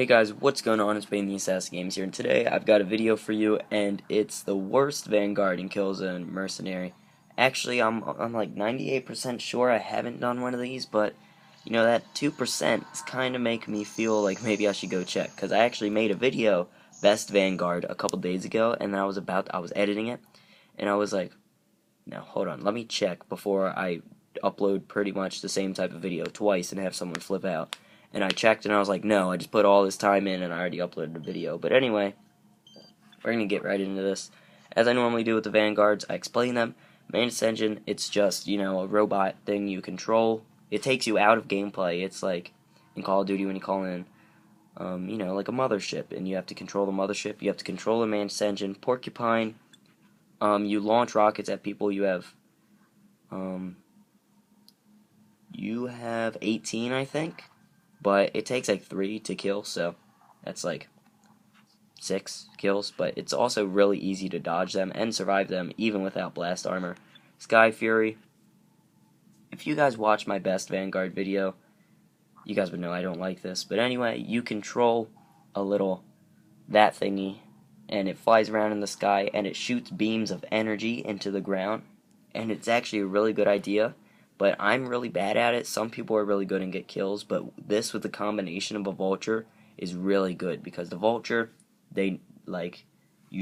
Hey guys, what's going on? It's Bane the Assassin Games here, and today I've got a video for you, and it's the worst Vanguard in Killzone Mercenary. Actually, I'm like 98% sure I haven't done one of these, but you know that 2% is kind of making me feel like maybe I should go check, because I actually made a video, Best Vanguard, a couple days ago, and then I was editing it, and I was like, now hold on, let me check before I upload pretty much the same type of video twice and have someone flip out. And I checked and I was like, no, I just put all this time in and I already uploaded the video. But anyway, we're going to get right into this. As I normally do with the Vanguards, I explain them. Maintenance engine, it's just, a robot thing you control. It takes you out of gameplay. It's like in Call of Duty when you call in, like a mothership. And you have to control the mothership. You have to control the maintenance engine. Porcupine, you launch rockets at people. You have 18, I think. But it takes like 3 to kill, so that's like 6 kills. But it's also really easy to dodge them and survive them even without blast armor. Sky Fury. If you guys watch my best Vanguard video, you guys would know I don't like this. But anyway, you control that thingy, and it flies around in the sky, and it shoots beams of energy into the ground. And it's actually a really good idea. But I'm really bad at it. Some people are really good and get kills, but this with the combination of a vulture is really good because the vulture, you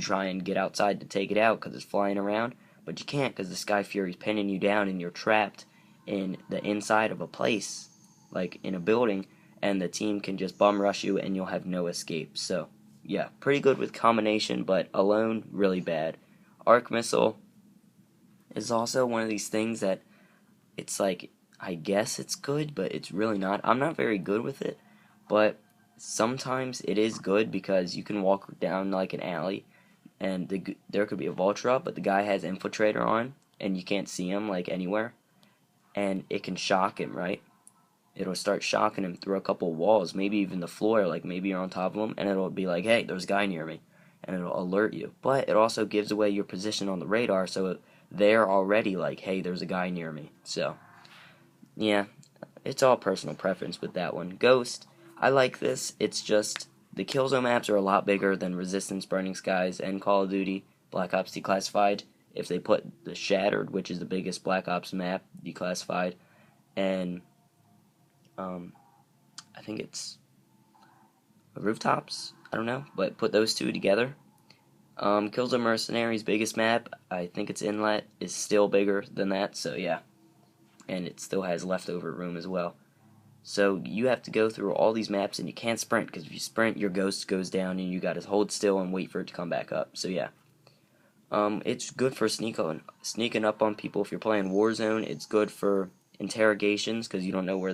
try and get outside to take it out because it's flying around, but you can't because the Sky Fury's pinning you down and you're trapped in the inside of a place, like in a building, and the team can just bum rush you and you'll have no escape. So, yeah, pretty good with combination, but alone, really bad. Arc Missile is also one of these things that it's like, I guess it's good, but it's really not. I'm not very good with it, but sometimes it is good because you can walk down like an alley, and there could be a vulture up, but the guy has infiltrator on, and you can't see him like anywhere, and it can shock him, right? It'll start shocking him through a couple walls, maybe even the floor, like maybe you're on top of him, and it'll be like, hey, there's a guy near me, and it'll alert you. But it also gives away your position on the radar, so they're already like, hey, there's a guy near me. So, yeah, it's all personal preference with that one. Ghost, I like this. It's just the Killzone maps are a lot bigger than Resistance, Burning Skies, and Call of Duty, Black Ops Declassified. If they put the Shattered, which is the biggest Black Ops map, Declassified, and I think it's Rooftops, I don't know, but put those two together. Killzone Mercenary's biggest map, I think its Inlet, is still bigger than that, so yeah. And it still has leftover room as well. So you have to go through all these maps, and you can't sprint, because if you sprint, your ghost goes down, and you gotta hold still and wait for it to come back up, so yeah. It's good for sneaking up on people if you're playing Warzone. It's good for interrogations, because you don't know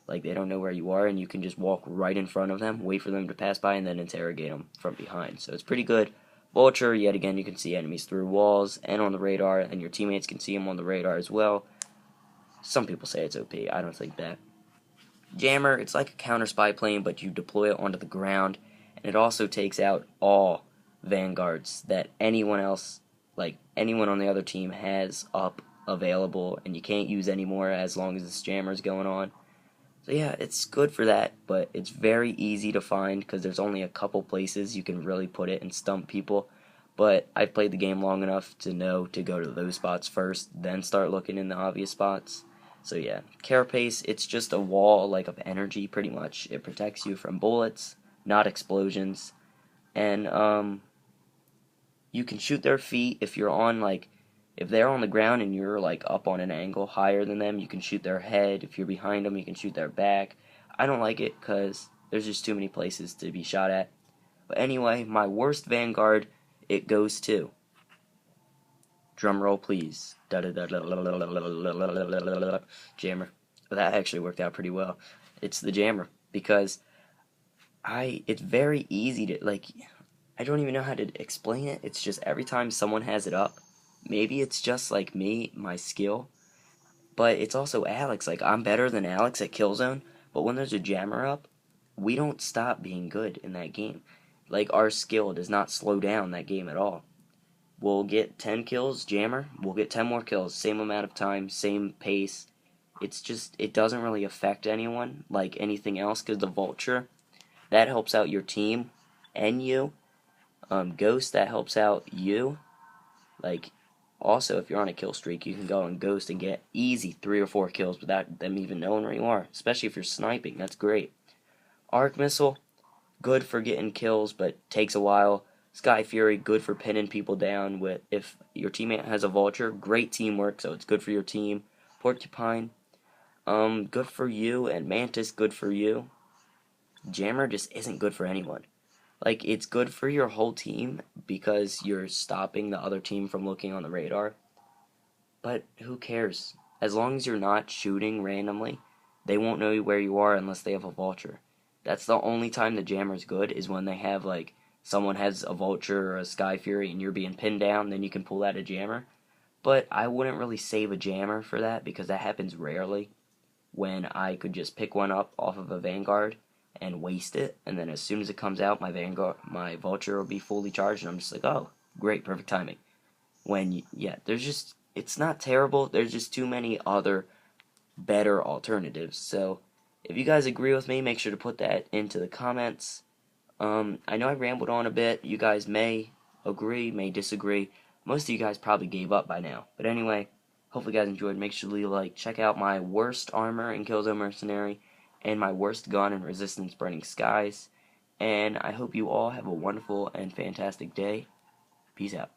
they don't know where you are, and you can just walk right in front of them, wait for them to pass by, and then interrogate them from behind. So it's pretty good. Vulture, yet again, you can see enemies through walls and on the radar, and your teammates can see them on the radar as well. Some people say it's OP. I don't think that. Jammer, it's like a counter spy plane, but you deploy it onto the ground, and it also takes out all Vanguards that anyone else, like anyone on the other team, has up available, and you can't use anymore as long as this jammer's going on. So yeah, it's good for that, but it's very easy to find because there's only a couple places you can really put it and stump people. But I've played the game long enough to know to go to those spots first, then start looking in the obvious spots. So yeah, Carapace, it's just a wall like of energy pretty much. It protects you from bullets, not explosions. And you can shoot their feet if they're on the ground and you're like up on an angle higher than them, you can shoot their head. If you're behind them, you can shoot their back. I don't like it because there's just too many places to be shot at. But anyway, my worst Vanguard, it goes to, drum roll please, Jammer. But that actually worked out pretty well. It's the Jammer because it's very easy to, I don't even know how to explain it. It's just every time someone has it up, maybe it's just like me, my skill, but it's also Alex. Like, I'm better than Alex at Killzone, but when there's a jammer up, we don't stop being good in that game. Like, our skill does not slow down that game at all. We'll get 10 kills, jammer, we'll get 10 more kills, same amount of time, same pace. It's just, it doesn't really affect anyone like anything else, because the vulture, That helps out your team and you. Ghost, that helps out you. Like, also, if you're on a kill streak, you can go on Ghost and get easy 3 or 4 kills without them even knowing where you are. Especially if you're sniping, that's great. Arc Missile, good for getting kills, but takes a while. Sky Fury, good for pinning people down. With if your teammate has a Vulture, great teamwork, so it's good for your team. Porcupine, good for you, and Mantis, good for you. Jammer just isn't good for anyone. Like, it's good for your whole team because you're stopping the other team from looking on the radar. But who cares? As long as you're not shooting randomly, they won't know where you are unless they have a Vulture. That's the only time the Jammer's good, is when they have, like, someone has a Vulture or a Sky Fury and you're being pinned down, then you can pull out a Jammer. But I wouldn't really save a Jammer for that because that happens rarely, when I could just pick one up off of a Vanguard and waste it, and then as soon as it comes out, my Vulture will be fully charged, and I'm just like, oh, great, perfect timing. Yeah, it's not terrible, there's just too many other better alternatives. So, if you guys agree with me, make sure to put that into the comments. I know I rambled on a bit, you guys may agree, may disagree, most of you guys probably gave up by now, but anyway, hopefully you guys enjoyed. Make sure to leave a like. Check out my worst armor in Killzone Mercenary and my worst gun in Resistance Burning Skies. And I hope you all have a wonderful and fantastic day. Peace out.